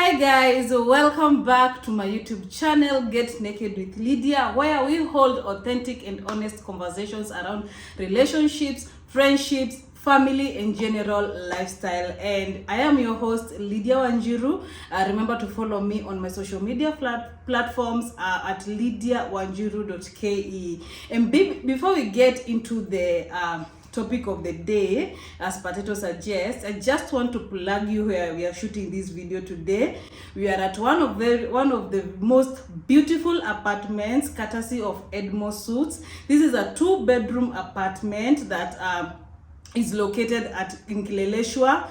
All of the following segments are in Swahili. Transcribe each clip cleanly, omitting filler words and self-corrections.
Hi guys, welcome back to my YouTube channel Get Naked with Lydia, where we hold authentic and honest conversations around relationships, friendships, family and general lifestyle. And I am your host Lydia Wanjiru. Remember to follow me on my social media platforms at lydiawanjiru.ke. And before we get into the topic of the day, as Potato suggests, I just want to plug you where we are shooting this video today. We are at one of the most beautiful apartments courtesy of Edmor Suites. This is a 2-bedroom apartment that is located in Kileleshwa.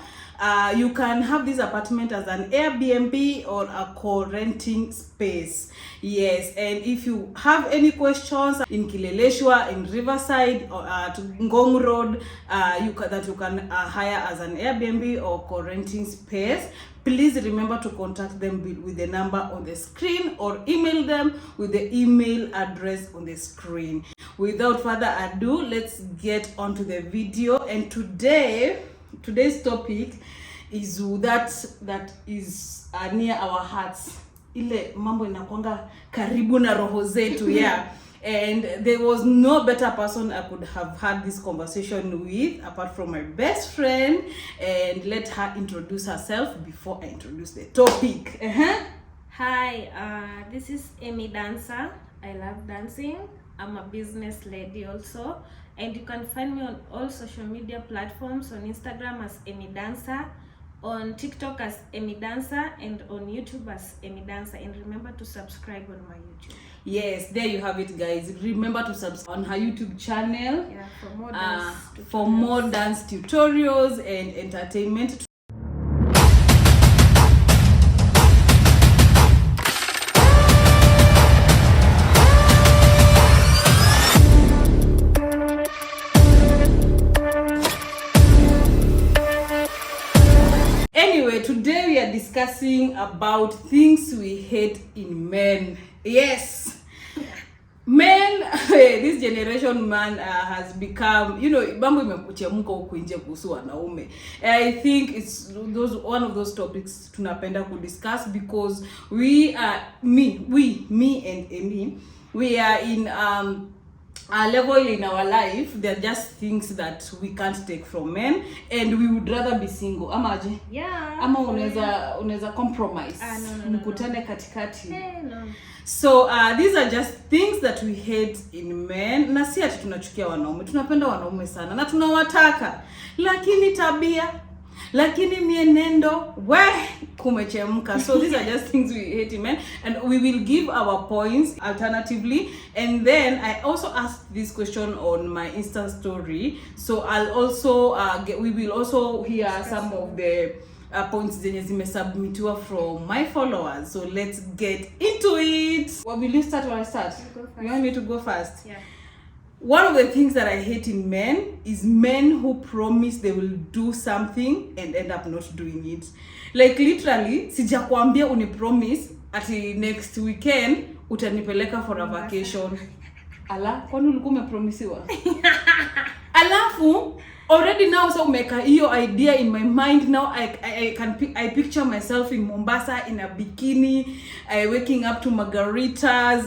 You can have this apartment as an Airbnb or a co-renting space. Yes, and if you have any questions in Kileleshwa, in Riverside, or at Ngong Road, you can hire as an Airbnb or co-renting space, please remember to contact them with the number on the screen or email them with the email address on the screen. Without further ado, let's get on to the video. And today's topic is that is near our hearts. Ile mambo inakwanga karibu na roho zetu, yeah. And there was no better person I could have had this conversation with apart from my best friend. And let her introduce herself before I introduce the topic. Hi, this is Emmy dancer. I love dancing. I'm a business lady also, and you can find me on all social media platforms, on Instagram as Emmy dancer, on TikTok as Emmy dancer, and on YouTube as Emmy dancer. And remember to subscribe on my YouTube. Yes, there you have it, guys. Remember to subscribe on her YouTube channel. Yeah, for more dance tutorials and entertainment. Anyway, today we are discussing about things we hate in men. Yes, men. This generation man has become, mambo imekuchemuka huku nje kuhusu wanaume. I think it's one of those topics tunapenda ku discuss because me and Emmy, we are in a level in our life. They're just things that we can't take from men, and we would rather be single. Amaje? Yeah. Ama unaweza compromise. No. Mkutane katikati. No. So these are just things that we hate in men. Na si ati tunachukia wanaume. Tunapenda wanaume sana na tunawataka. Lakini tabia, lakini mienendo, kumechemka. So these are just things we hate in men, and we will give our points alternatively. And then I also asked this question on my Insta story, so I'll also we will also hear some of the points zenye zimesubmitiwa from my followers. So let's get into it. Well, will you start or I start? You want me to go first? Yeah. One of the things that I hate in men is men who promise they will do something and end up not doing it. Like literally, sijakwambia unipromise ati next weekend utanipeleka for a vacation. Ala, kwani ulikuwa umepromisiwa? Alafu already now so umeka hiyo idea in my mind. Now I picture myself in Mombasa in a bikini, waking up to margaritas,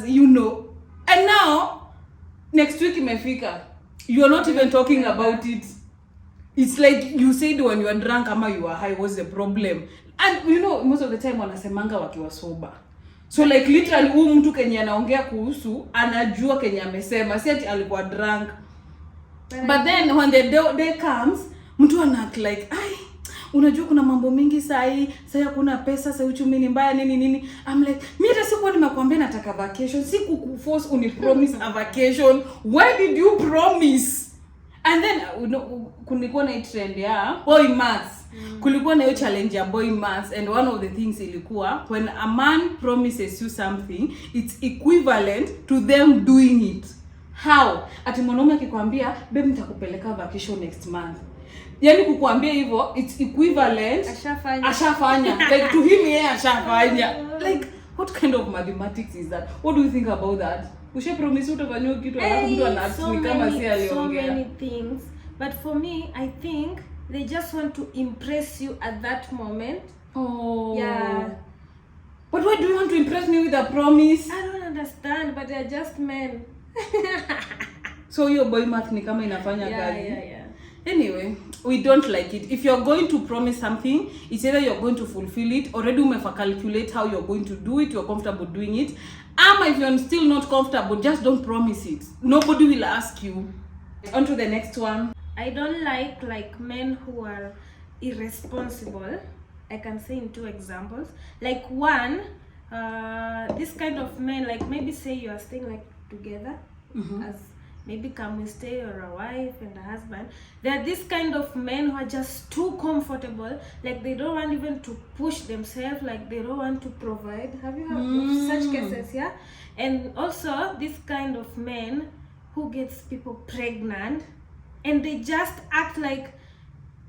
And now next week imefika, you are not even talking about it. It's like you said when you are drunk ama you are high, what's the problem? And most of the time wanasemanga wakiwa sober. So like literally huyu mtu Kenya anaongea kuhusu anajua Kenya amesema, si ati alikuwa drunk. But then when the day comes, mtu anact like, unajua kuna mambo mingi sasa kuna pesa, sasa uchumi ni mbaya nini. I'm like, mimi hata sikuwa nimekuambia nataka vacation, sikukuforce unipromise a vacation. Why did you promise? And then kulikuwa na trend ya boy maths. Kulikuwa na hiyo challenge ya boy maths, and one of the things ilikuwa when a man promises you something, it's equivalent to them doing it. How? Ati mwanaume akikwambia, babe nitakupeleka vacation next month. Yani kukuambia hivyo, it's equivalent. Ashafanya. Like to him yeye ashafanya. Like what kind of mathematics is that? What do you think about that? Ushe promise utafanya kitu alafu mtu anafikiri kama si aliongea. So many things. But for me, I think they just want to impress you at that moment. Oh. Yeah. a promise. I don't understand, but they're just men. So your boy math ni kama inafanya kazi. Yeah. Anyway, we don't like it. If you're going to promise something, it's either you're going to fulfill it, already calculate how you're going to do it, you're comfortable doing it. If you're still not comfortable, just don't promise it. Nobody will ask you. On to the next one. I don't like men who are irresponsible. I can say in 2 examples. Like one, this kind of men, like maybe say you are staying like together as maybe come we stay, or a wife and a husband. There are this kind of men who are just too comfortable, like they don't want even to push themselves, like they don't want to provide. Have you heard of such cases? Yeah. And also this kind of men who gets people pregnant and they just act like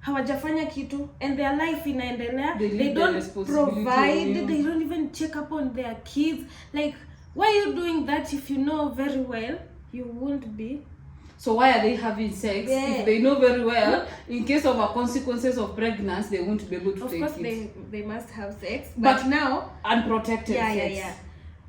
hawajafanya kitu and their life inaendelea. They don't provide, they don't even check up on their kids. Like, why are you doing that if you know very well you won't be? So why are they having sex if they know very well in case of a consequences of pregnancy they won't be able to take it? Of course they must have sex, but now unprotected sex.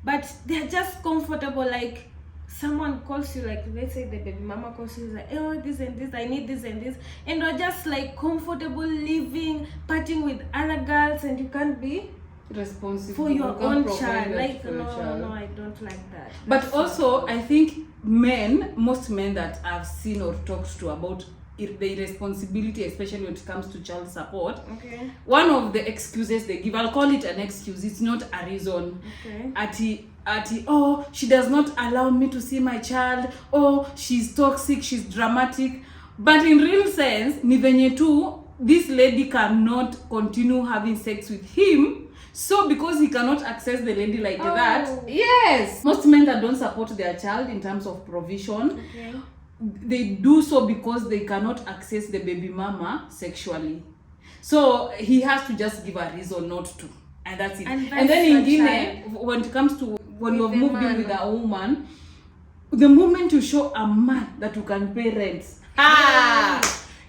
But they're just comfortable. Like someone calls you, like let's say the baby mama calls you, like, oh, this and this, I need this and this, and you're just like comfortable living, partying with other girls, and you can't be responsible for your own child. Like no, I don't like that. But also I think most men that I've seen or talked to about the irresponsibility, especially when it comes to child support, one of the excuses they give, I'll call it an excuse, it's not a reason. Oh, she does not allow me to see my child, oh, she's toxic, she's dramatic. But in real sense, ni venye tu, this lady cannot continue having sex with him. So because he cannot access the lady like that, yes, most men that don't support their child in terms of provision, they do so because they cannot access the baby mama sexually. So he has to just give a reason not to, and that's it. And then in Guinea, when it comes to when you've moved in with a woman, the moment you show a man that you can pay rent,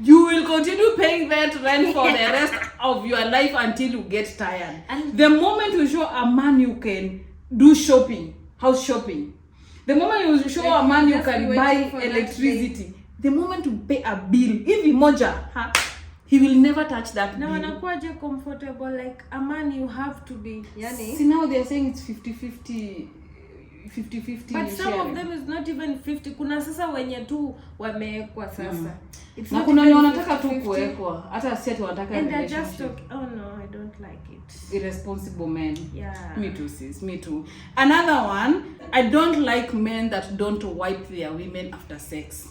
you will continue paying that rent for the rest of your life until you get tired. And the moment you show a man you can do shopping, house shopping, the moment you show a man you can buy electricity, the moment you pay a bill, even moja, he will never touch that bill. Now anakuaje comfortable, like a man you have to be. See, now they are saying it's 50-50. But some of them is not even 50. Kuna sasa wenye tu wamewekwa sasa. Na kuna wenye wanataka tu kuwekwa. Hata si ati wanataka relationship. And they're just oh no, I don't like it. Irresponsible men. Yeah. Me too, sis. Me too. Another one, I don't like men that don't wipe their women after sex.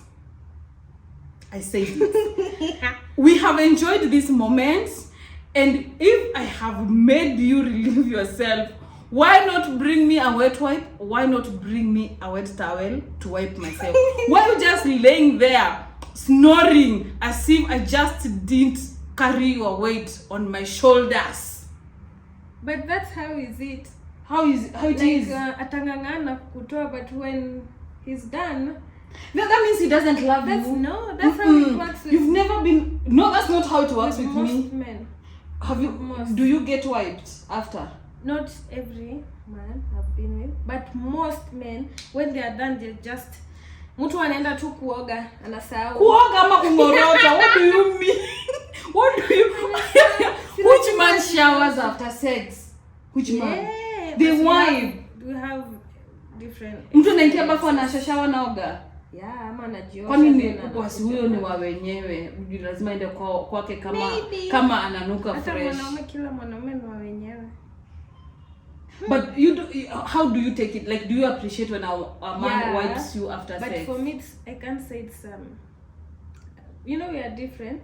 I say it. We have enjoyed these moments, and if I have made you relieve yourself, why not bring me a wet wipe? Why not bring me a wet towel to wipe myself? Why are you just laying there snoring as if I just didn't carry your weight on my shoulders? But that's how is it? How it is? Atangangana kukutoa, but when he's done, no, that means he doesn't love you. No, that's how it works. You've never been. No, that's not how it works with most me. Men. Have you? Most. Do you get wiped after? Not every man I've been with, but most men, when they are done, they just mtu anaenda tu kuoga, anasahau. Kuoga ama kungorota? What do you mean? What do you? Which man showers after sex? Which man? They wipe. We have different. Mtu anaingia bafu anashashawa naoga. Yeah, ama anajiosha. Kwani ni wasi huyo ni wa wenyewe? Lazima ende kwake kama ananuka fresh. Hata mwanaume, kila mwanaume ni wa wenyewe. But how do you take it? Like, do you appreciate when a man wipes you after sex? But for me, I can't say it's we are different.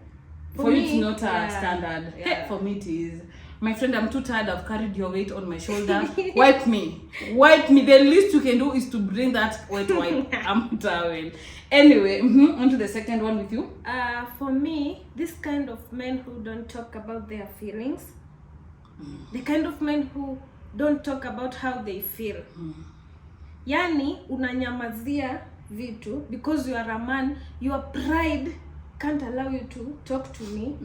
For you, it's not a standard. Yeah. For me, it is. My friend, I'm too tired. I've carried your weight on my shoulder. Wipe me. The least you can do is to bring that wet wipe. I'm tired. Anyway, on to the second one with you. For me, this kind of men who don't talk about their feelings, the kind of men who don't talk about how they feel. Yani, unanyamazia vitu because you are a man, your pride can't allow you to talk to me.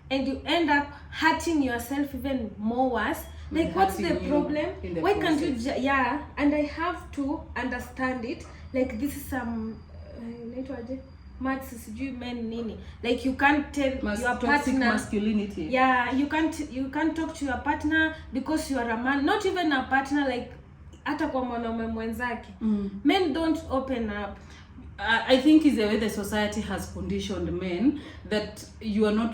And you end up hurting yourself even more worse Like, what's the hurting you problem? in the Why can't you process. yeah, and I have to understand it. Like, this is some maths sijui men nini. Like, you can't tell your Toxic partner masculinity. Yeah, you can't talk to your partner because you are a man. Not even a partner, like hata kwa mwanaume mwenzake. Men don't open up. I think it's the way the society has conditioned men that you're not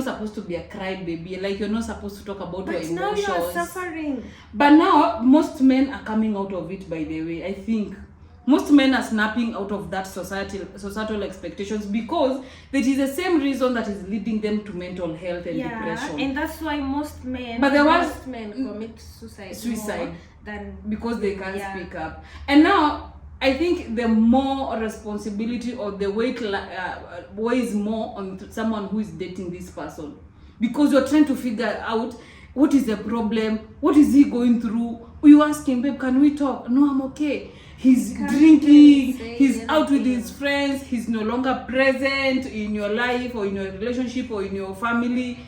supposed to be a crybaby. Like, you're not supposed to talk about your emotions. But now you are suffering. But now most men are coming out of it, by the way. I think most men are snapping out of that societal expectations, because that is the same reason that is leading them to mental health and depression. And that's why most men commit suicide more than because they can't speak up. And now I think the more responsibility or the weight weighs more on someone who is dating this person, because you're trying to figure out what is the problem, what is he going through. You ask him, babe, can we talk? No, I'm okay. He's drinking, he's out with his friends, he's no longer present in your life or in your relationship or in your family.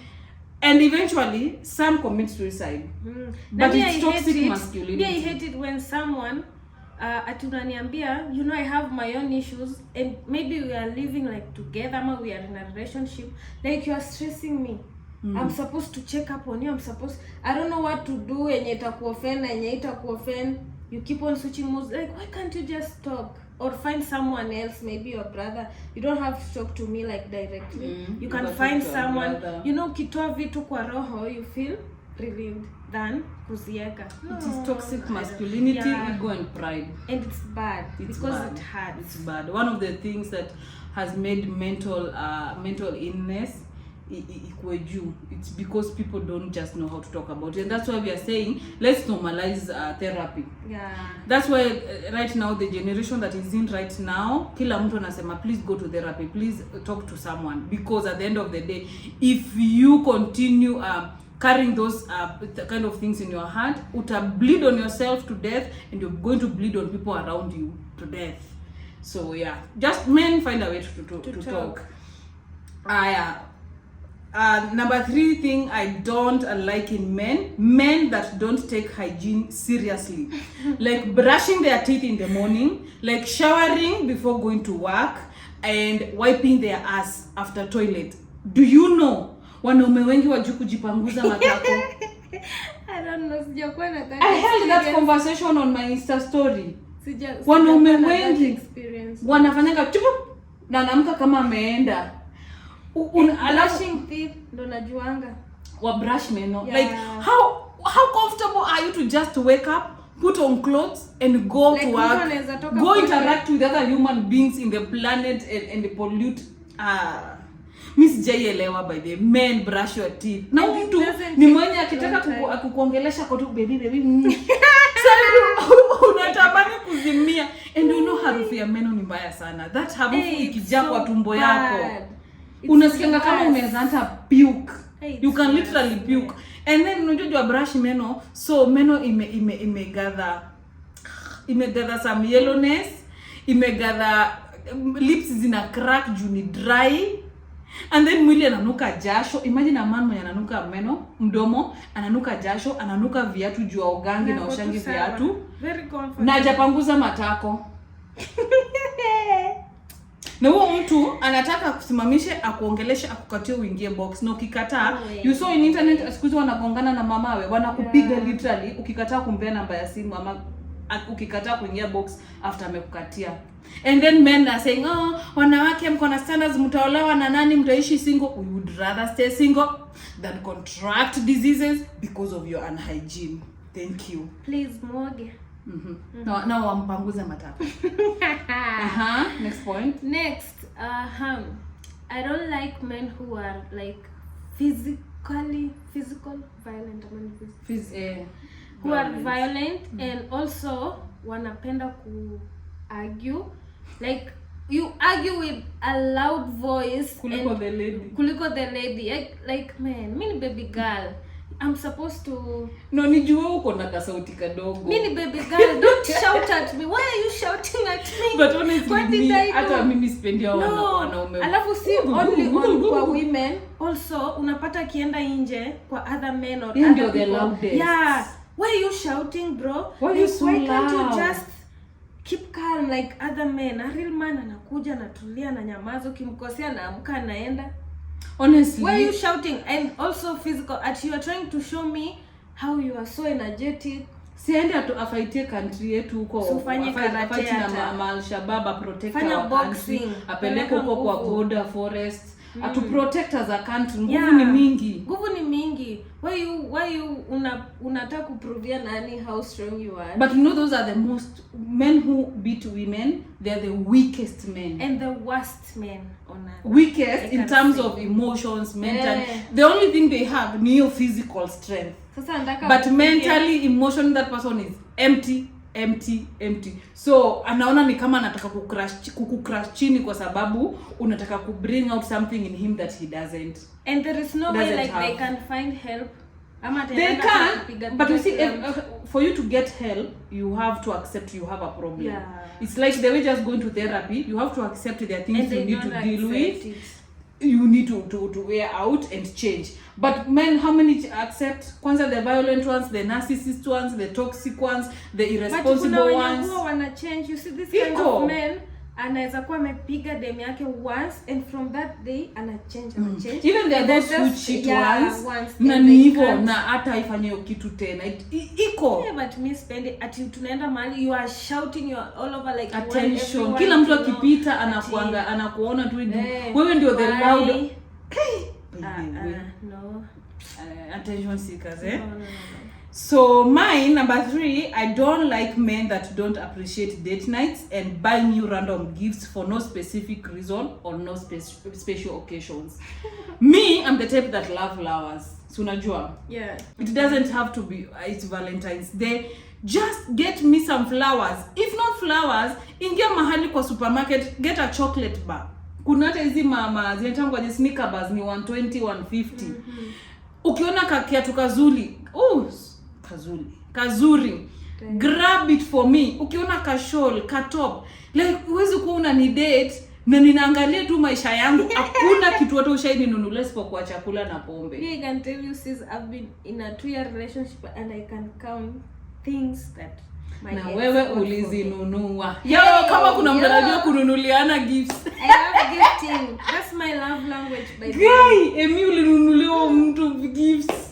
And eventually, some commit suicide. But it's toxic masculinity. I hate it when someone atunaniambia, I have my own issues, and maybe we are living like together, or we are in a relationship, like you are stressing me. I'm supposed to check up on you. I don't know what to do, enye itakuoffend, enye itakuoffend. You keep on switching modes. Like, why can't you just talk or find someone else, maybe your brother? You don't have to talk to me like directly. You can find someone, kitoa vitu kwa roho, you feel relieved than kuzieka. It is toxic masculinity, ego and pride. And it's bad because it hurts. It's bad. One of the things that has made mental illness it's because people don't just know how to talk about it. And that's why we are saying, let's normalize therapy. That's why right now, the generation that is in right now, kila mtu anasema, please go to therapy, please talk to someone. Because at the end of the day, if you continue carrying those kind of things in your heart, uta bleed on yourself to death, and you're going to bleed on people around you to death. So just men find a way to talk. Number 3 thing I don't like in men that don't take hygiene seriously. Like brushing their teeth in the morning, like showering before going to work, and wiping their ass after toilet. Do you know wanaume wengi wajui kujipanguza matako? I don't know, sijakuwa na that. I held that conversation on my Insta story. Wanaume wengi wanafanyanga chupu na anaamka kama ameenda. Brushing teeth ndo najuanga. Wa brush meno. Like how comfortable are you to just wake up, put on clothes and go to work, go interact with other human beings in the planet and pollute? Miss Jayelewa, by the men brush your teeth. Na mtu ni mwenye akitaka kukuongelesha kwa tu baby. Sasa unatamani kuzimia, and you know harufu ya meno ni mbaya sana. That harufu ikijaa kwa tumbo yako, unasikia kama umeanza puke. You can literally puke. And then unajua brush meno, so meno imegather some yellowness, imegather, lips zina crack juu ni dry. And then mwili ananuka jasho. Imagine a man mwenye ananuka meno, mdomo, ananuka jasho, ananuka viatu juu ogangi na oshangi viatu. Very comfortable. Na hajapanguza matako. Na huo mtu anataka kusimamishe, akuongeleshe, akukatie uingie box. Na ukikataa, you saw in internet siku hizo wanagongana na mamawe, wanakupiga literally ukikataa kumpea namba ya simu, ama ukikataa kuingia box after amekukatia. And then men are saying, wanawake mko na standards, mtaolewa na nani, mtaishi single. We would rather stay single than contract diseases because of your unhygiene. Thank you. Please moge. Now wampanguza matako. Next point. Next, I don't like men who are like physical violent, who are violent and also wanapenda ku argue. Like you argue with a loud voice kuliko the lady. Like man, mini baby girl, I'm supposed to... No, nijua uko na kasauti kadogo. Mini baby girl, don't shout at me. Why are you shouting at me? But honestly, what did I do? Hata mimi sipendi hao wanaume. Alafu si only on kwa women, also unapata kienda nje kwa other men or other people. Yeah. Why are you shouting, bro? Why you so loud? Can't you just keep calm like other men? A real man anakuja anatulia na nyamazo, kimkosea na amka anaenda. Honestly, why are you shouting? And also physical, at you are trying to show me how you are so energetic. Siende afaitie country yetu huko. So fanye karate na Al-Shabaab protect fanya our boxing, country. Apeleke huko kwa border forest. To protect as a country. Nguvu ni mingi. Nguvu ni mingi. Why you unataka kuprovia nani how strong you are? But you know those are the most men who beat women. They are the weakest men. And the worst men on earth. Weakest in terms of emotions, mental. The only thing they have ni physical strength. But mentally, emotionally, that person is empty. So anaona ni kama anataka kukucrash chini kwa sababu unataka ku bring out something in him that he doesn't. And there is no way like they can find help. They can, but you see, for you to get help, you have to accept you have a problem. Yeah. It's like the way just going to therapy. You have to accept there are things you need to deal with. You need to wear out and change. But men, how many accept? Kwanza the violent ones, the narcissist ones, the toxic ones, the irresponsible ones. But wanna change. You see this kind of men, anaweza kuwa amepiga dem yake once and from that day ana change. Even there are those who cheat once na ni hivyo na hata ifanye kitu tena. Iko. Yeah, but me spend it ati tunaenda mahali you are shouting, you are all over like attention. Kila mtu akipita anakuona tu wewe ndio the loud. No. Attention seekers, No. So mine, number 3, I don't like men that don't appreciate date nights and buy you random gifts for no specific reason or no special occasions. Me, I'm the type that love flowers. So unajua? Yeah. It doesn't have to be it's Valentine's Day. Just get me some flowers. If not flowers, ingia mahali kwa supermarket, get a chocolate bar. Kuna hata hizi mama zinatangwa je sneaker bars ni 120 150. Ukiona kakiatu kazuri grab it for me. Ukiona ka shawl, ka top, like uwezi kuona ni date na ninaangalia tu maisha yangu, hakuna kitu hata ushaini nunulia kwa chakula na pombe. I can tell you sis, I've been in a 2-year relationship and I can count things that na wewe ulizinunua. Kama kuna mtu anajua kununuliana gifts. I love gifting. That's my love language by the way. Emmy ulinunuliwa mtu gifts.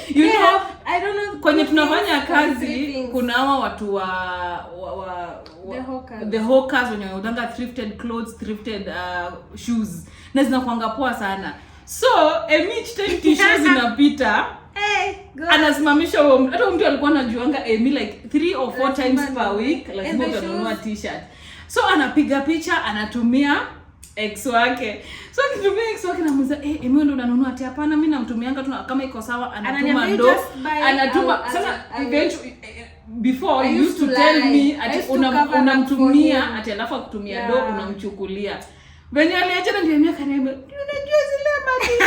You know, I don't know. Kwenye tunafanya kazi kuna hawa watu the hawkers wenye wanatanga thrifted clothes, thrifted shoes. Na zinakuanga poa sana. So, Emmy each time t-shirts zinapita. Anasimamisha hata mtu alikuwa anajuanga Emmy like 3 or 4 times per week like mtu anunua t-shirt. So anapiga picha, anatumia ex wake. So akitumia ex wake namuuliza Emmy ndo unanunua ati? Hapana, mimi namtumianga tu kama iko sawa, anatuma ndo. Anatuma sasa eventually before you used to tell me ati unamtumia ati alafu akutumia ndo unamchukulia. Venye aliacha ndio mimi akaniambia, unajua zile madini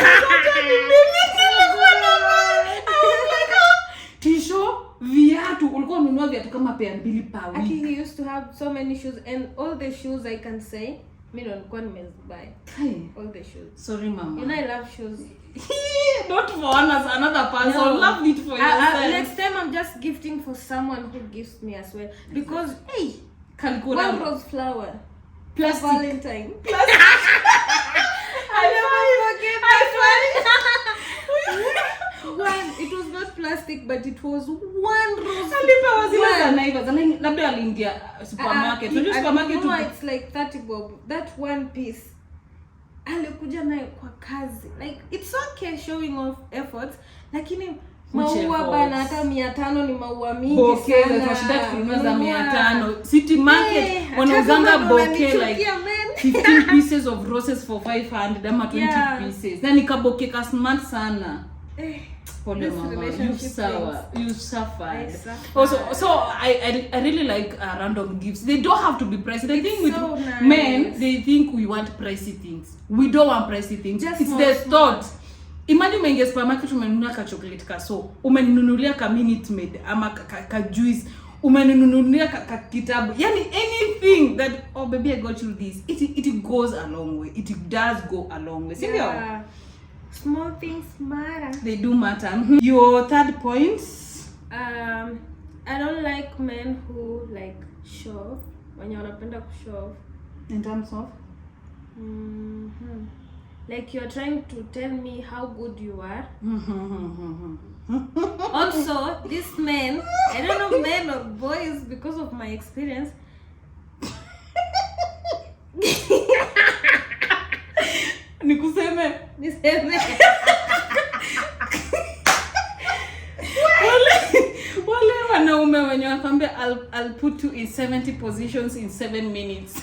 tisho viatu ulikuwa ununua viatu kama pair 2 per week. Aki he used to have so many shoes and all the shoes I can say mimi nilikuwa nimebuy all the shoes. Sorry mama. You know I love shoes. Not for another person. Love it for yourself. Next time I'm just gifting for someone who gives me as well because Calcula one rose flower plastic Valentine. Plastic. I never forget. It was not plastic but it was one rose. Labda aliingia supermarket. Supermarket it's like 30 bob. That one piece. Alikuja nayo kwa kazi. Like it's okay showing off efforts lakini maua bana hata 500 ni maua mingi sana. Kwa shida kununua za 500. City market wanauzanga bouquet like 15 pieces of roses for 500 ama 20 pieces. Na nikaboke ka smart sana. Pole mama, you suffered. So I really like random gifts. They don't have to be pricey. The thing with men, they think we want pricey things. We don't want pricey things. It's the thought. Imagine umeingia supermarket umenunua ka chocolate ka so, umenunulia ka Minute Maid ama ka juice, umenunulia ka kitabu. Yani anything that, oh baby I got you this. It goes a long way. It does go a long way. Yeah. Small things matter. They do matter. Your third point? I don't like men who like show off. When you wanapenda show off. In terms of? Like you're trying to tell me how good you are. Also, these men, I don't know men or boys because of my experience. Niseme. Wale wanaume wenye wakwambia I'll put you in 70 positions in 7 minutes.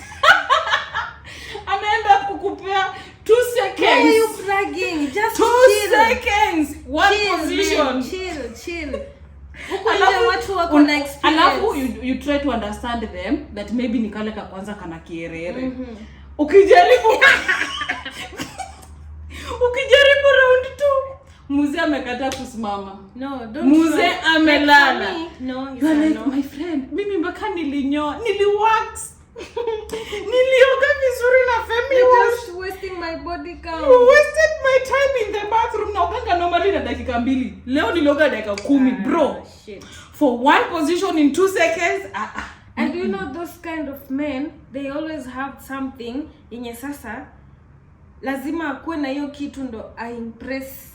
Anaenda kukupea 2 seconds. Why are you bragging? Just 2 chill. seconds. One chill, position. Man, chill. Huko nje watu wako na experience. Alafu you try to understand them that maybe ni kale ka kwanza kana kierere. Ukijaribu round 2, mzee amekataa kusimama. No, don't. Mzee amelala. No, you are like my friend. Mimi mpaka niliwax. Nilioga vizuri na family wash. Just wasting my body count. You wasted my time in the bathroom. Na ukanga normally na dakika 2. Leo nilioga dakika 10, bro. Shit. For one position in 2 seconds. And you know those kind of men, they always have something yenye sasa lazima akuwe na hiyo kitu ndo impress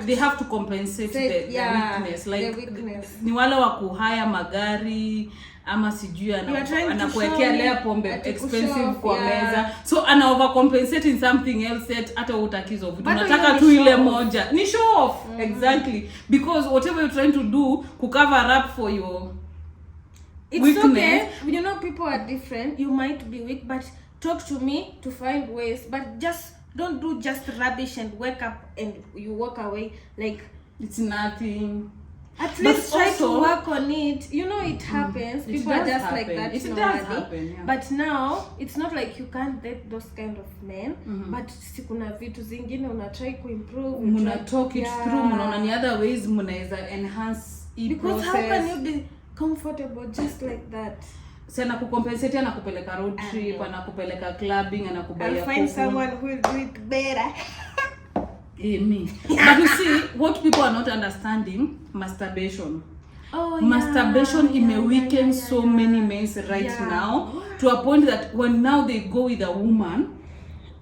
they have to compensate the weakness, like the weakness. Ni wale wa kuhaya magari ama sijui anakuwekea lea pombe expensive kwa meza, so ana overcompensate in something else that hata utakizo vitu unataka tu ile moja ni show off. Exactly, because whatever you're trying to do to cover up for your weakness. Okay, you know people are different. You might be weak, but talk to me to find ways, but just don't do just rubbish and wake up and you walk away like it's nothing. At least try to work on it. You know it happens. People are just like that. It does happen, yeah. But now it's not like you can't date those kind of men. But sikuna vitu zingine una try to improve. Muna talk it through. Muna ni other ways munaweza enhance it. Because process. How can you be comfortable just like that? Sana kucompensate na kupeleka road trip, na kupeleka clubbing, na kubaya. I'll find someone who will do it better. Me. But you see, what people are not understanding, masturbation. Masturbation weaken so many men right now to a point that when now they go with a woman,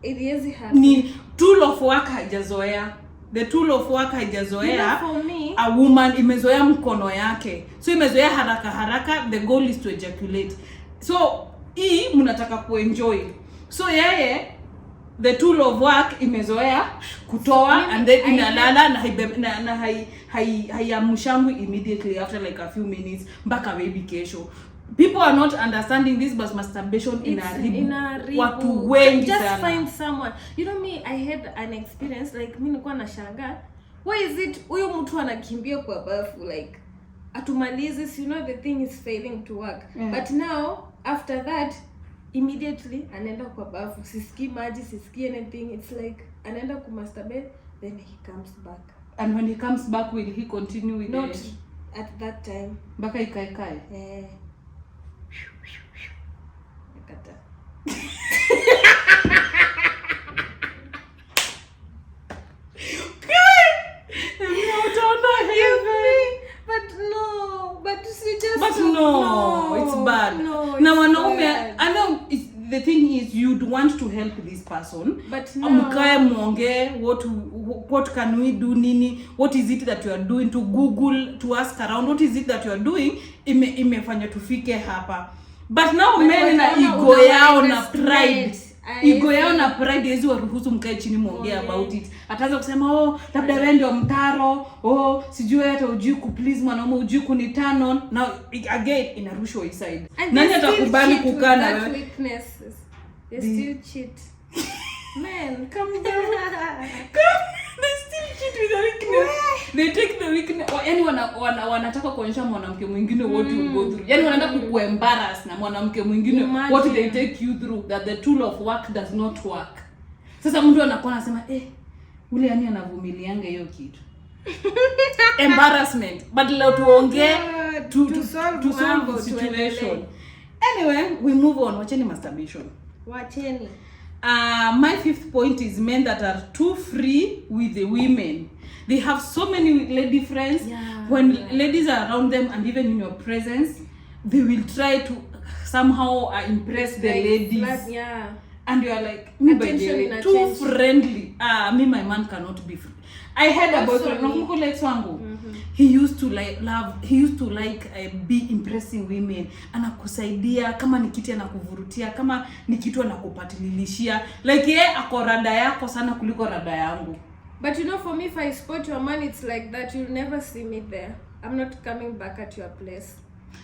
it is happening. Ni tool of work haijazoea. The tool of work haijazoea. For me, a woman imezoea mkono yake. So imezoea haraka, the goal is to ejaculate. So hii mnataka kuenjoy. So yeye the tool of work imezoea kutoa and then inalala na haiamshangu immediately after like a few minutes mpaka baby kesho. People are not understanding this, but masturbation inaharibu watu wengi sana. Just find someone. You know me, I had an experience like mimi nilikuwa nashangaa, why is it huyo mtu anakimbia kwa bafu like atumalize, you know the thing is failing to work. But now after that immediately anaenda kwa bafu, sisikii maji, sisikii anything. It's like anaenda kumasturbate, then he comes back. And when he comes back, will he continue with not at that time? Baka ikae. Nakata. No, it's bad. No, now wanaume, I know the thing is you'd want to help this person, but no. Mkae muongee what can we do, nini, what is it that you are doing, to Google, to ask around what is it that you are doing imefanya tufike hapa. But now men na ego yao na pride. Ego yao na pride hizi waruhusu mkae chini muongee about it. Ataanza kusema labda wewe ndio mtaro, sijui hata ujui ku please mwanaume, ujui kuni turn on. Now again inarushwa inside. Nani atakubali kukaa na wewe? They still cheat. Men, come down. They still cheat with the weakness. They take the weakness. Yani wanataka kuonyesha mwanamke mwingine what you go through. Yani wanataka kuembarrass na mwanamke mwingine what they take you through, that the tool of work does not work. Sasa mtu anakuwa anasema ule yani anavumilianga hiyo kitu. Embarrassment. But leo tuongee to solve the situation. Anyway, we move on. Wacheni masturbation. Wacheni. My fifth point is men that are too free with the women. They have so many lady friends. When ladies are around them and even in your presence, they will try to somehow impress the ladies. And you are like, me by the way, too friendly. Me, my man cannot be free. I had a boyfriend, he used to be impressing women. Anakusaidia, kama ni kitu anakuvurutia, kama ni kitu anakupatililishia. Like ako rada yako sana kuliko rada yangu. But you know, for me, if I spot your man, it's like that. You'll never see me there. I'm not coming back at your place.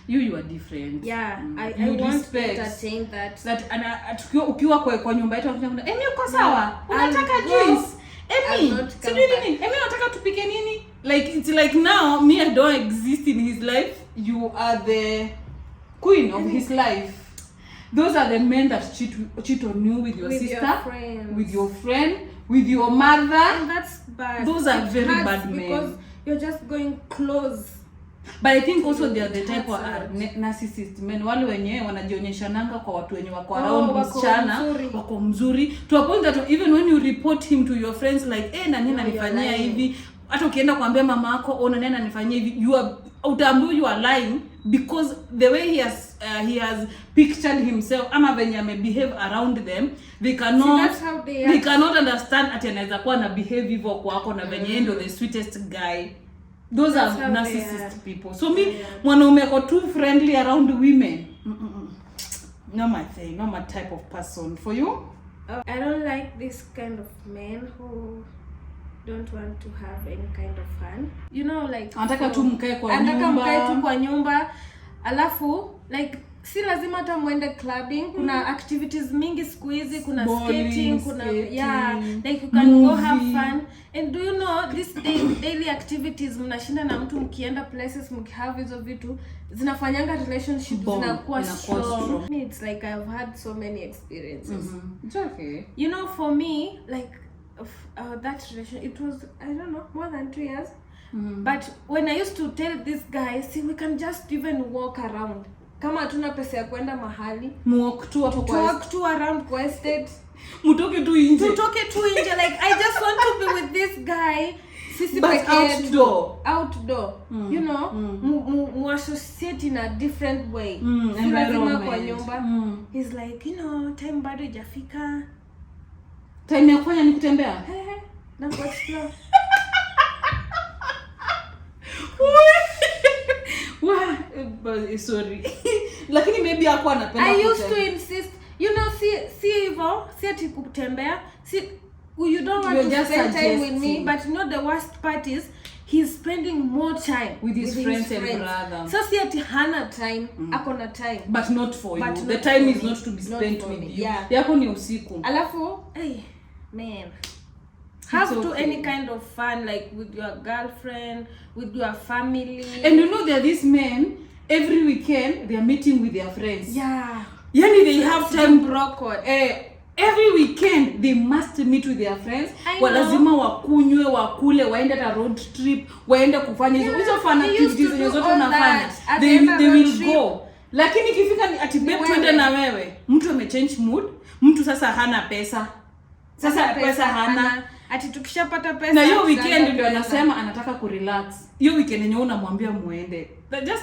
You are different. Yeah, I want to entertain that. Ukiwa kwa nyumba yetu unakuja, Emmy uko sawa? Unataka juice? Emmy, sijui nini? Emmy unataka tupike nini? Like it's like now me I don't exist in his life. You are the queen of his life. Those are the men that cheat on you with your sister, with your friend, with your mother. And that's bad. Those are very bad men. Because you're just going close. But I think also they are the type of narcissist men, wale wenye wanajionyeshananga kwa watu wenye wako around msichana, wako mzuri, to a point that even when you report him to your friends like nani ananifanyia hivi, hata ukienda kuambia mama yako nani ananifanyia hivi, you are utaambiwa you are lying because the way he has pictured himself ama venye amebehave around them, they cannot understand ati anaweza kuwa na behave hivyo kwako na venye ndio the sweetest guy. Those are narcissist people. So me, mwanaume ko too friendly around women. Not my thing, not my type of person. For you? I don't like this kind of men who don't want to have any kind of fun. You know, like anataka tu mkae kwa nyumba. Anataka mkae tu kwa nyumba. Alafu like si lazima hata muende clubbing. Kuna activities mingi siku hizi, kuna skating, like you can go have fun. And do you know this daily activities mnashinda na mtu mkienda places mkihave hizo vitu zinafanyanga relationship zinakuwa strong. It's like I've had so many experiences. It's okay. You know, for me, like that relation, it was, I don't know, more than 2 years. But when I used to tell this guy, see, we can just even walk around. Kama hatuna pesa ya kwenda mahali, walk to around kwa estate. Tutoke tu nje. Like I just want to be with this guy. Sisi but outdoor. You know, mu associate in a different way. Environment. Kwa nyumba. He's like, you know, time bado hajafika. Time ya kufanya ni kutembea. Na ku explore. Sorry. Lakini maybe hapo anapenda. I used to insist, you know, si ati kutembea, you don't want to spend time with me, but you know the worst part is he's spending more time with his friends and brother. So si ati hana time, ako na time, but not for you. The time is not to be spent with you. Yako ni usiku. Alafu, man, have to any kind of fun, like with your girlfriend, with your family. And you know there are these men, every weekend they are meeting with their friends. Yani they have time every weekend they must meet with their friends. Lazima wakunywe, wakule, waende ta road trip, waende kufanya hizo fun activities zenye zote unafanya. They will go. Lakini ikifika ni ati babe twende na wewe, mtu amechange mood, mtu sasa hana pesa. Pesa hana. Ati tukishapata pesa na hiyo weekend ndio anasema anataka kurelax. Hiyo weekend yenyewe unamwambia muende.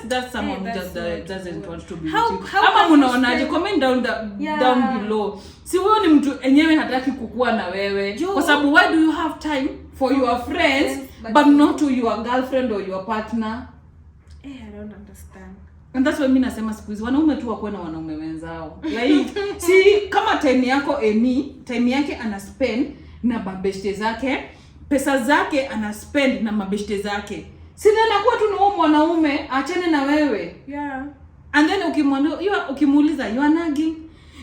That's someone who just doesn't want to be with you. Ama mnaonaje? Comment down below. Si wewe ni mtu enyewe hataki kukua na wewe. Kwa sababu why do you have time for your friends but not to your girlfriend or your partner? I don't understand. And that's why mimi nasema siku hizi wanaume tu wako na wanaume wenzao. Like si kama time yako time yake ana spend na mabeshte zake, pesa zake ana spend na mabeshte zake. Si ndio anakuwa tu na mwanaume achane na wewe. And then ukimuuliza you are nagging,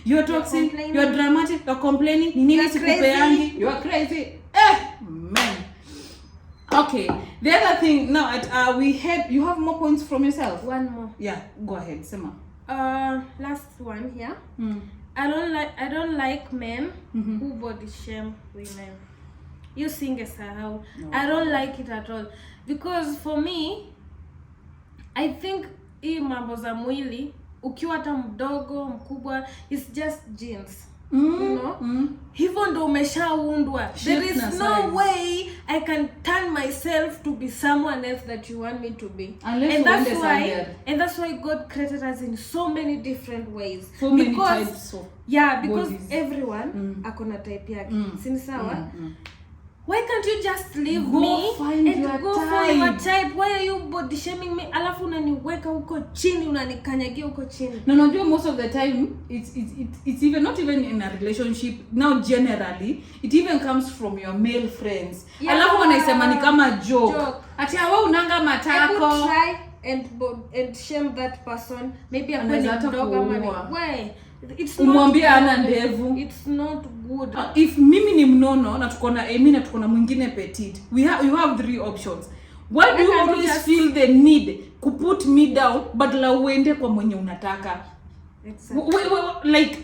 you are toxic, you are dramatic, you are complaining, ni nini sikupeangi, you are crazy. Man. Okay, the other thing now you have more points from yourself. One more. Yeah, go ahead, Sema. Last one here. I don't like men who body shame women. You singesahau. I don't like it at all because for me I think hii mambo za mwili ukiwa hata mdogo mkubwa it's just genes. You know? Hivyo ndo umeshaundwa. There is no way I can turn myself to be someone else that you want me to be. And that's why God created us in so many different ways. So many types of because bodies. Everyone akona type yake. Si sawa? Why can't you just leave go me find and your go type. for your type? Why are you body shaming me? Alafu unaniweka huko chini, unanikanyagia huko chini. No, most of the time it's even not even in a relationship. Now generally it even comes from your male friends. Alafu wanaisema ni kama joke. Ati wewe unanga matako. I could try and shame that person. Maybe akweni mdogo ama why? It's umwambie ana ndevu. It's not good. If mimi ni mnono na tuko na Emmy na tuko na mwingine petite, you have 3 options. Why do you always feel the need to put me down but la uende kwa mwenye unataka? Exactly. Like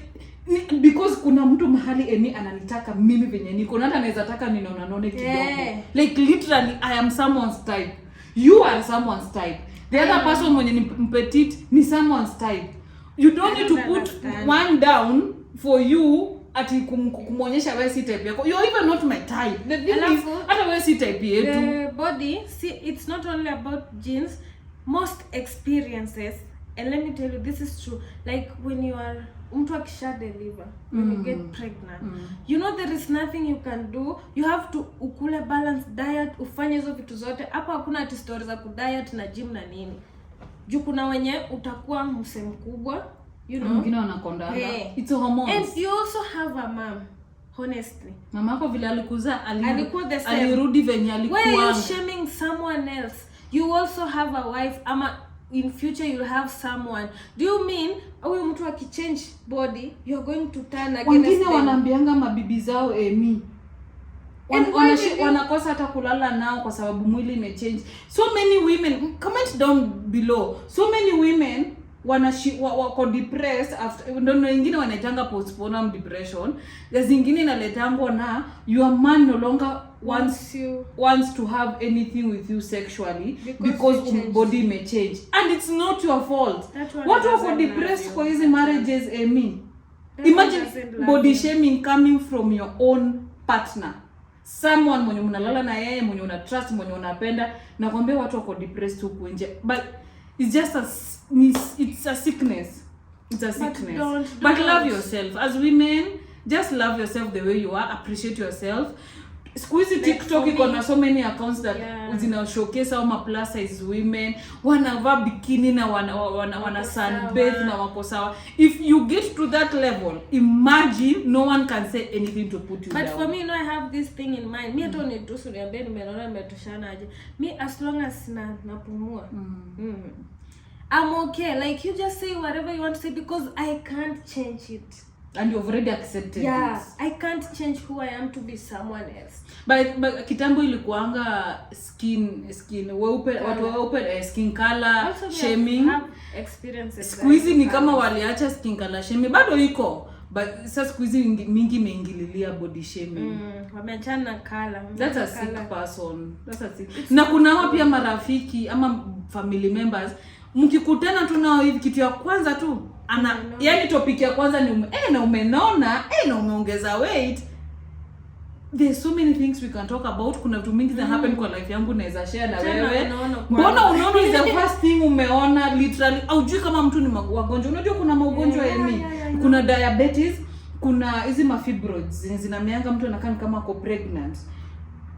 because kuna mtu mahali Emmy ananitaka mimi venye niko na hata anaweza taka ninaona kidogo. Like literally I am someone's type. You are someone's type. The other person mwenye ni petite ni someone's type. You don't need to put one down for you ati kumuonyesha wewe si type yako. You're even not my type. The thing is hata wewe si type yetu. The body, see, it's not only about genes, most experiences, and let me tell you this is true. Like when you are mtu akisha deliver, when you get pregnant, you know there is nothing you can do. You have to ukule balanced diet, ufanye hizo vitu zote. Hapa hakuna ati stories za kudiet na gym na nini. Juu kuna wenye utakuwa mse mkubwa, you know. Mwingine wanakondanga. It's a hormones. And you also have a mom, honestly. Mama yako vile alikuza alikuwa the same. Alirudi venye alikuwa. Why are you shaming someone else? You also have a wife ama in future you'll have someone. Do you mean huyu mtu akichange body you're going to turn against them? Wengine wanaambianga mabibi zao Emmy. Wanakosa hata kulala nao kwa sababu mwili imechange. So many women, comment down below. So many women wako depressed after, ndio wengine wanaitanga postpartum depression. There's zingine inaletangwa na your man no longer wants to have anything with you sexually because body may change, and it's not your fault. What wako depressed kwa hizi marriages Emmy? Imagine body shaming coming from your own partner. Someone mwenye mnalala na yeye, mwenye una trust, mwenye unapenda, na kwambia watu wako depressed huko nje. But it's just it's a sickness. It's a sickness. But love yourself. As women, just love yourself the way you are. Appreciate yourself. Squeeze TikTok iko na so many accounts that zina showcase how plus size women wanavaa bikini na wana sunbathe na wako sawa. If you get to that level, imagine no one can say anything to put you down. But for me, I have this thing in mind. Me don't need to niambie nimeona nimetoshana aje. Me as long as napumua. I'm okay. Like you just say whatever you want to say because I can't change it. And you've already accepted it. I can't change who I am to be someone else. But kitambo ilikuanga skin weupe, watu weupe, skin color also shaming. Have experiences. Squeezy ni kama waliacha skin color shaming. Bado iko. But sasa squeezy mingi meingililia body shaming. Wameachana color. That's a sick person. That's a sick. Na kuna wao pia marafiki ama family members mkikutana tu nao hivi kitu ya kwanza tu yani topic ya kwanza ni na umenona na umeongeza weight. There's so many things we can talk about. Kuna vitu mingi that happen kwa life yangu naweza share na wewe. Mbona unaona is the first thing umeona literally aujui kama mtu ni wagonjwa. Unajua kuna magonjwa Emmy. Kuna diabetes, kuna hizi mafibroids zinameanga mtu anakaa kama ako pregnant.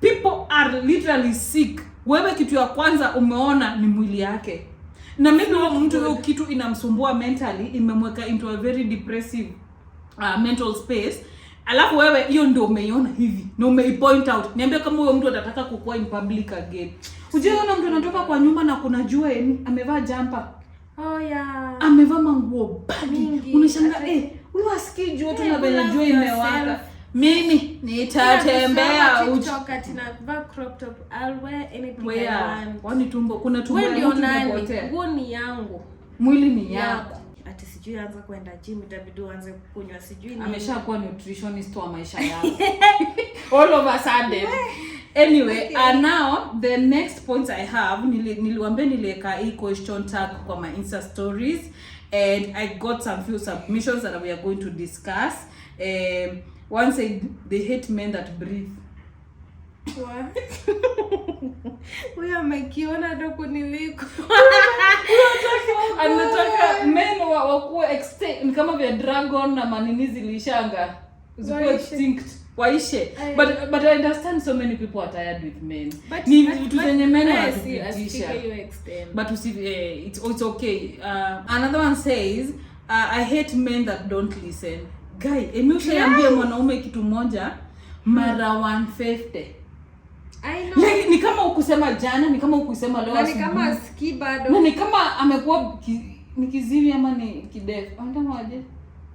People are literally sick. Wewe kitu ya kwanza umeona ni mwili yake. Na maybe mtu kitu inamsumbua mentally, imemweka into a very depressive mental space. Alafu wewe hiyo ndio umeiona hivi na umeipoint out. Niambia kama huyo mtu atataka kukua in public again. Ujiona mtu anatoka kwa nyumba na kuna jua amevaa jumper. Amevaa manguo bagi. Unashangaa huyu asikii jua tu na vile jua imewaka. Mimi nitatembea na crop top. I'll wear anything I want. Kwani tumbo kuna tumbo ya mtu imepotea. Nguo ni yangu. Mwili ni yako. ati sijui anza kwenda gym, itabidi uanze kunywa sijui nini. Ameshakuwa nutritionist wa maisha yao. All of a sudden. Anyway, Okay. Now the next points I have, niliwaambia niliweka hii question tag kwa my Insta stories, and I got some few submissions that we are going to discuss. One said they hate men that breathe. Huyo amekiona ndo kuniliko. Anataka men wakuwe extinct kama vya dragon na manini zilishanga. Zikuwe extinct. Waishe. But I understand so many people are tired with men. Ni vitu zenye men wanatupitisha. But it's okay. Another one says, I hate men that don't listen. Guy, Emmy ushaambia mwanaume kitu moja mara 150. I know. Like, ni kama ukusema jana, ni kama ukusema leo. Na ni kama asikii bado. Na ni kama amekuwa ni kiziwi ama ni kidef. Anataka aje?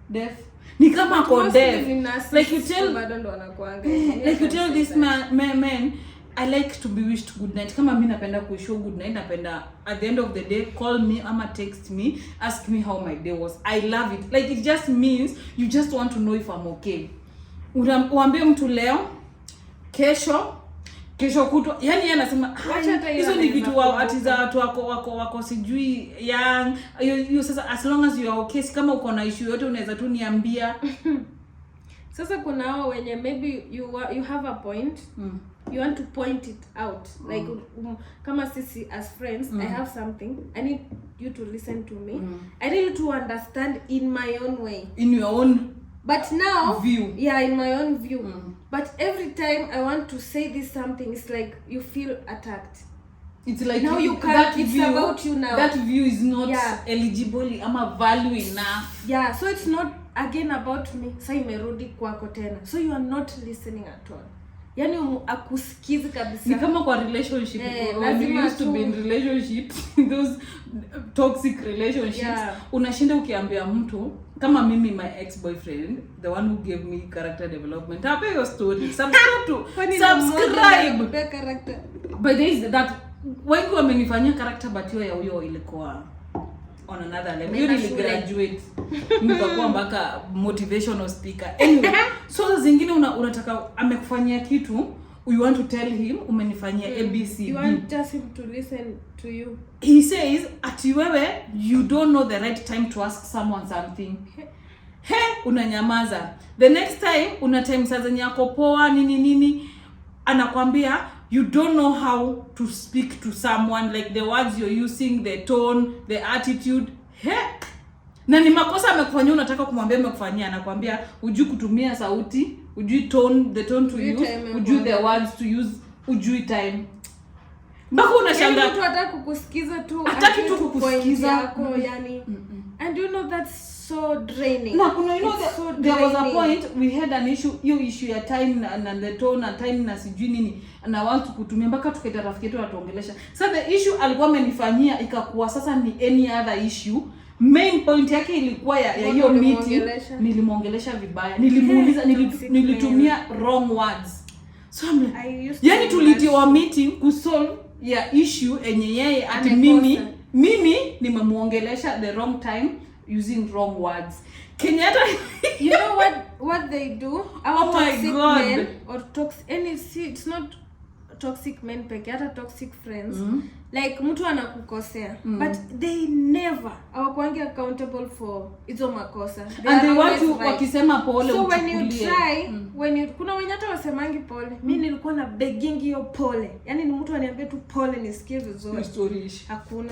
Def. Ni kama ako deaf. Like you tell bado ndo anakuanga. Like you tell this man, I like to be wished good night. Kama mimi napenda kuishow good night, napenda at the end of the day call me ama text me, ask me how my day was. I love it. Like it just means you just want to know if I'm okay. Uambie mtu leo, kesho kutwa, yani yeye anasema hizo ni vitu ati za watu wako sijui young you sasa, as long as you are okay, kama uko na issue yote unaweza tu niambia. Sasa kuna hao wenye maybe you have a point, you want to point it out, like kama sisi as friends, I have something, I need you to listen to me, I need you to understand in my own way, in your own but now view. Yeah, in my own view. But every time I want to say this something, it's like you feel attacked. It's like now you can't, it's view, about you now. That view is not eligible ama value enough. Yeah, so it's not again about me. Sasa imerudi kwako tena. So you are not listening at all. Yani akusikizi kabisa. Ni kama kwa relationship. When you used to be in relationships, those toxic relationships, unashinda ukiambia mtu, kama mimi my ex-boyfriend, the one who gave me character development, happy your story, subscribe. But there is that, wengi wamenifanyia character, but huyo ilikuwa on another level. You really graduate. Nikakuwa mpaka motivational speaker. Anyway, so zingine unataka amekufanyia kitu, you want to tell him umenifanyia ABC. You want just him to listen to you. He says ati wewe you don't know the right time to ask someone something. Unanyamaza. The next time una time saa zenye yako poa nini anakwambia you don't know how to speak to someone, like the words you're using, the tone, the attitude. Na ni makosa amekufanyia, unataka kumwambia amekufanyia, anakuambia hujui kutumia sauti, hujui tone, the tone to use, hujui the words to use, hujui time. Mpaka unashangaa mtu hataki kukusikiza tu, hataki tu kukusikiza yako yani. And you know that's so draining. Na kuna there was a point we had an issue, you issue ya time na the tone na time na sijui nini, na watu kutumia mpaka tukaita rafiki yetu atuongelesha. So the issue alikuwa amenifanyia ikakuwa sasa ni any other issue. Main point yake ilikuwa ya hiyo meeting, nilimuongelesha vibaya, nilimuuliza, nilitumia wrong words. So I'm like, yani tulitiwa meeting kusolve ya issue enye yeye ati mimi nimemuongelesha the wrong time using wrong words. Kenyatta you know what they do? Our toxic men or it's not toxic men peke, hata toxic friends. Like mtu anakukosea, but they never hawakuangi accountable for hizo makosa. And they want to wakisema pole. So when you try, kuna wenye hata wasemangi pole. Mimi nilikuwa na begging hiyo pole. Yani ni mtu aniambie tu pole nisikie vizuri. Hakuna.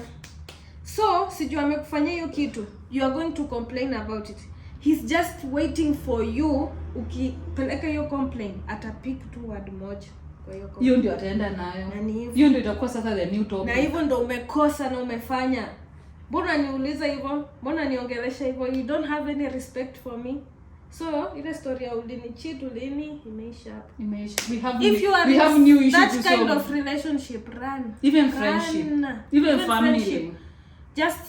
So sijui amekufanyia hiyo kitu, you are going to complain about it. He's just waiting for you. Ukipeleka hiyo complaint, atapick tu word moja. Hiyo ndio ataenda nayo. Hiyo ndio itakuwa sasa the new topic. Na hivyo ndio umekosa na umefanya. Mbona niuliza hivyo? Mbona niongelesha hivyo? You don't have any respect for me. So, ile story ya ulinicheat lini imeisha hapo. Imeisha. We have new issues that kind of relationship, run. Even friendship. Even family. Just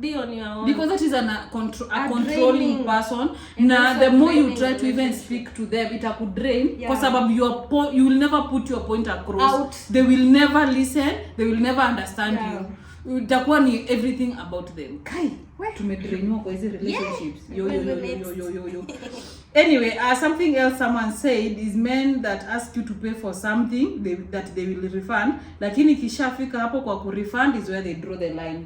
be on your own. Because that is a controlling person. And Na the more you draining try to even relationship. speak to them, itakudrain. Yeah. Kwa sababu you will never put your point across. Out. They will never listen. They will never understand Yeah. you. Itakuwa ni everything about them. Kai, We. tumedrainwa kwa hizi relationships. Yeah. Yo. Anyway, something else someone said is men that ask you to pay for something that they will refund. Lakini kishafika hapo kwa kurefund is where they draw the line.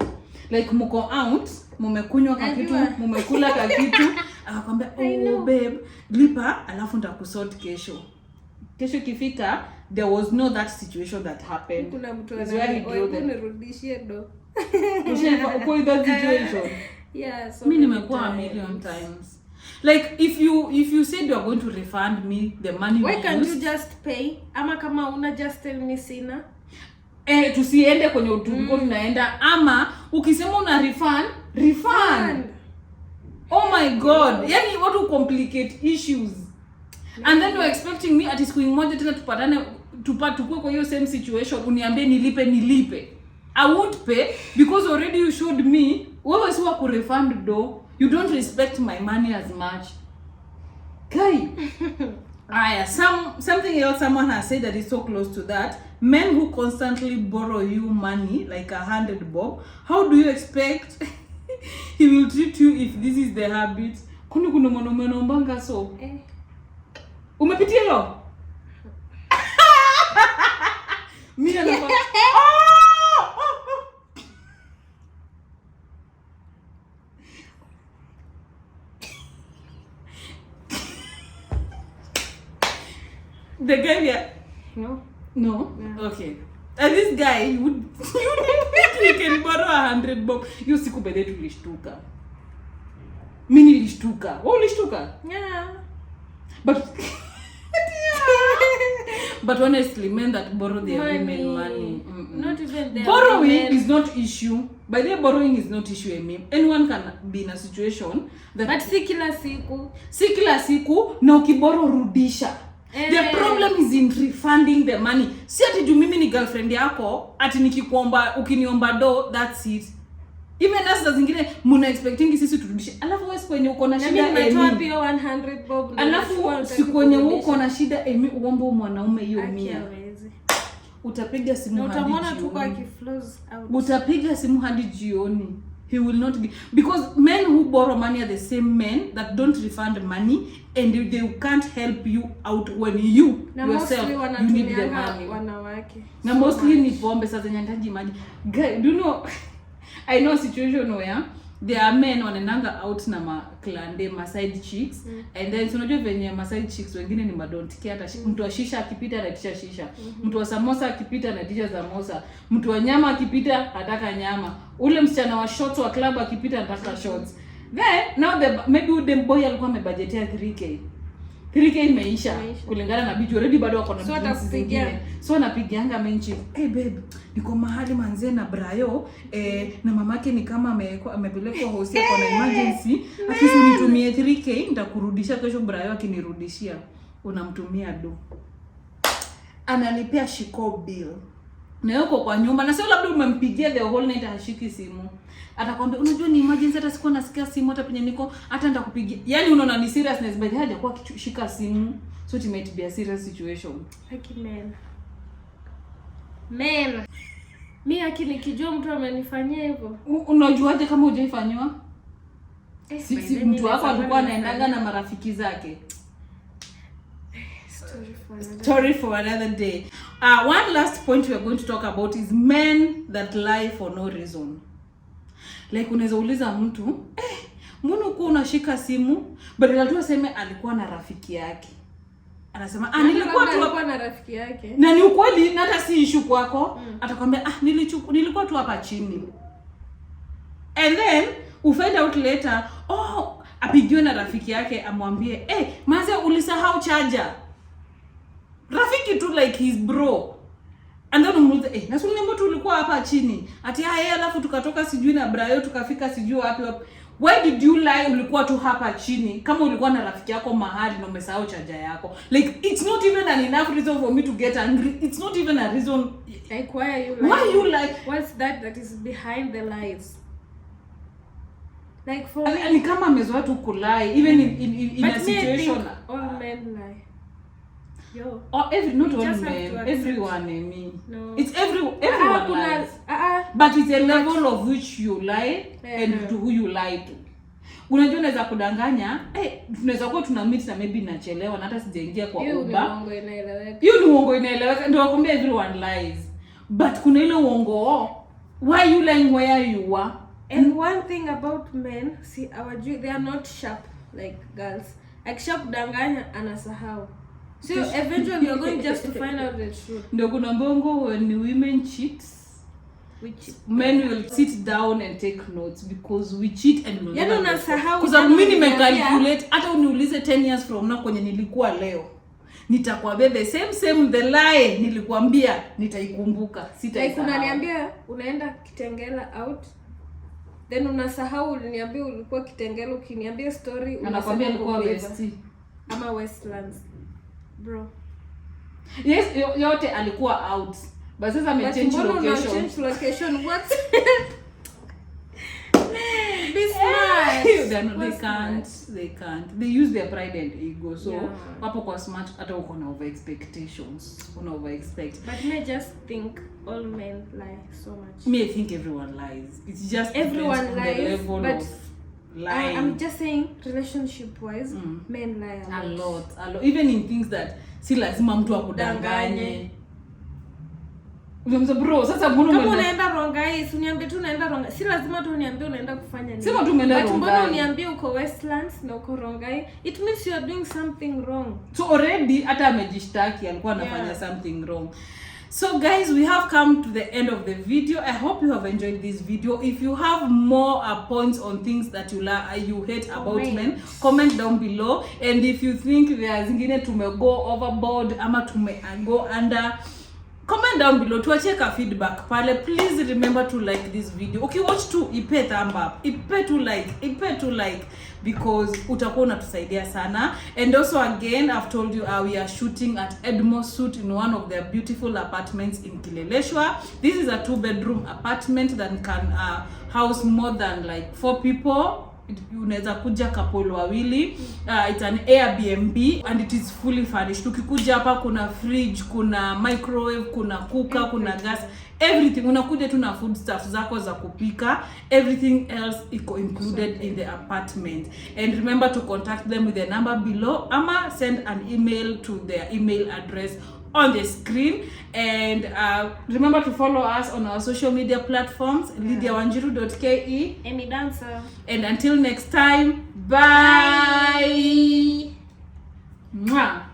Like muko out, mumekunywa kakitu, mumekula kakitu, akakwambia babe, lipa alafu nitakusort kesho. Kesho kifika, there was no that situation that happened. Kuna mtu ananirudishie do. Uko that situation. Yeah, so mimi nimekuwa a million times. Like if you said you are going to refund me the money, why can't you just pay? Ama kama una just tell me sina. Tusiende kwenye utumko tunaenda, ama ukisema una refund. Oh my god, yani watu complicate issues. And then you're expecting me at siku moja tena tupatane tukue kwa hiyo same situation uniambie nilipe. I won't pay because already you showed me wewe si wa ku refund do. You don't respect my money as much. Kai. Something else someone has said that is so close to that. Men who constantly borrow you money like 100 bob, how do you expect he will treat you if this is the habit? Kuna mwanaume anaombanga so. Umepitia hiyo? Mimi anakuwa the guy here? No. Yeah. Okay. And this guy, you think you can borrow 100 bob? You siku bede tulishtuka. Mimi nilishtuka. Wewe ulishtuka? Yeah. But but honestly, men that borrow their women money. Not even their borrowing women. is not issue. By the way, borrowing is not issue. Anyone can be in a situation that. But si kila siku. Si kila siku na ukiboro rudisha. The problem is in refunding the money. Si ati juu mimi ni girlfriend yako, ati nikikuomba ukiniomba do, that's it. Even us za zingine muna expecting sisi turudishe. Alafu wewe kwenye uko na shida Emmy. Nimetoa pia 100 bob. Alafu siku kwenye uko na shida Emmy uombe mwanaume hiyo 100. Utapiga simu hadi jioni. Utamwona tu kwa kiflows out. Utapiga simu hadi jioni. He will not give, because men who borrow money are the same men that don't refund money and they can't help you out when you yourself you need the money. Wanawake. Na mostly ni pombe sasa nyandaji maji. Guy, do you know I know a situation where there are men wanaendanga out na maklande side chicks and then unajua venye side chicks wengine ni don't care hata mtu wa shisha akipita anaitisha shisha, mtu wa samosa akipita anaitisha samosa, mtu wa nyama akipita anataka nyama, ule msichana wa shots wa club akipita anataka shots. Then now maybe the boy alikuwa amebudgetia 3k imeisha kulingana na biju already bado wako na business zingine. So anapigianga menchi, hey babe, niko mahali manze na Brayo na mamake ni kama amepelekwa hosi kwa na emergency, akisunitumie 3k nitakurudisha kesho. Brayo akinirudishia unamtumia do, analipia shiko bill na yuko kwa nyumba, na sio labda umempigia the whole night hashiki simu. Atakwambia unajua ni emergency, hata sikuwa nasikia simu, hata penye niko hata nitakupigia. Yaani unaona ni seriousness but hajakuwa akishika simu. So it might be a serious situation. Haki men. Mimi akili kijua mtu amenifanyia hivyo. Unajuaje kama hujaifanywa? Si mtu wako alikuwa anaendaga na marafiki zake. Story for another day. One last point we are going to talk about is men that lie for no reason. Like unaweza uliza mtu, mbona uko unashika simu? Badala tu aseme alikuwa na rafiki yake. Anasema, nilikuwa tu hapa na rafiki yake. Na ni ukweli, na hata si issue kwako. Atakwambia, nilikuwa tu hapa chini. And then you find out later, apigiwe na rafiki yake amwambie, manze ulisahau charger. Rafiki tu like his bro. And then umuulize, na sio niambia tu ulikuwa hapa chini. Ati alafu tukatoka sijui na Brayo tukafika sijui wapi. Why did you lie ulikuwa tu hapa chini kama ulikuwa na rafiki yako mahali na umesahau charger yako? Like it's not even an enough reason for me to get angry. It's not even a reason. Like why are you lying? Why you lie? What's that is behind the lies? Like for me, ni kama amezoea tu kulai even in a situation. All men lie. Yo. Or not all men, everyone, Emmy. No. It's everyone lies. But it's a level of which you lie and to who you lie to. Unajua unaweza kudanganya, tunaweza kuwa tuna meet na maybe nachelewa na hata sijaingia kwa Uber. Hiyo ni uongo inaeleweka. Ndio wakwambia everyone lies. But kuna ile uongo, why you lying where you are? And one thing about men, see they are not sharp like girls. Like sharp danganya anasahau. So eventually you're going just to find out the truth. Ndio kuna mbongo when women cheat, men will sit down and take notes because we cheat and we never unasahau. Because mimi nimecalculate hata uniulize 10 years from now kwenye nilikuwa leo. Nitakwambia the same the lie nilikwambia nitaikumbuka. Sitaisahau. Like unaniambia unaenda Kitengela out. Then unasahau uliniambia ulikuwa Kitengela, ukiniambia story unakwambia ulikuwa West ama Westlands. Bro. Yes, yote alikuwa out. But sasa amechange location. Change location what? Be smart. They can't. They use their pride and ego. So wapo kwa smart hata uko na over expectations. Una expect. But me just think all men lie so much. Me I think everyone lies. It's just everyone lies, the level but of lying. I'm just saying relationship wise men lie a lot. Even in things that si lazima mtu akudanganye. Unamza bro, sasa mbona unaenda Rongai? Uniambie tu unaenda Rongai. Si lazima tu uniambie unaenda kufanya nini. Sema tu umeenda Rongai. Mbona uniambie uko Westlands na uko Rongai? It means you are doing something wrong. So already hata amejishtaki alikuwa anafanya something wrong. So guys, we have come to the end of the video. I hope you have enjoyed this video. If you have more points on things that you hate about men, comment down below. And if you think there are zingine go overboard ama go under, comment down below. Tuache ka feedback pale. Please remember to like this video. Okay, watch to ipe thumb up. Ipe to like because utakuwa unatusaidia sana. And also again, I've told you we are shooting at Edmor Suites in one of their beautiful apartments in Kileleshwa. This is a 2-bedroom apartment that can house more than like 4 people. Unaweza kuja couple wawili. It's an Airbnb and it is fully furnished. Ukikuja hapa kuna fridge, kuna microwave, kuna cooker, kuna gas, everything. Unakuja tu na food stuff zako za kupika. Everything else iko included in the apartment. And remember to contact them with the number below ama send an email to their email address on the screen. And remember to follow us on our social media platforms, lydiawanjiru.ke, Emmy Dancer. And until next time, bye. Mwah.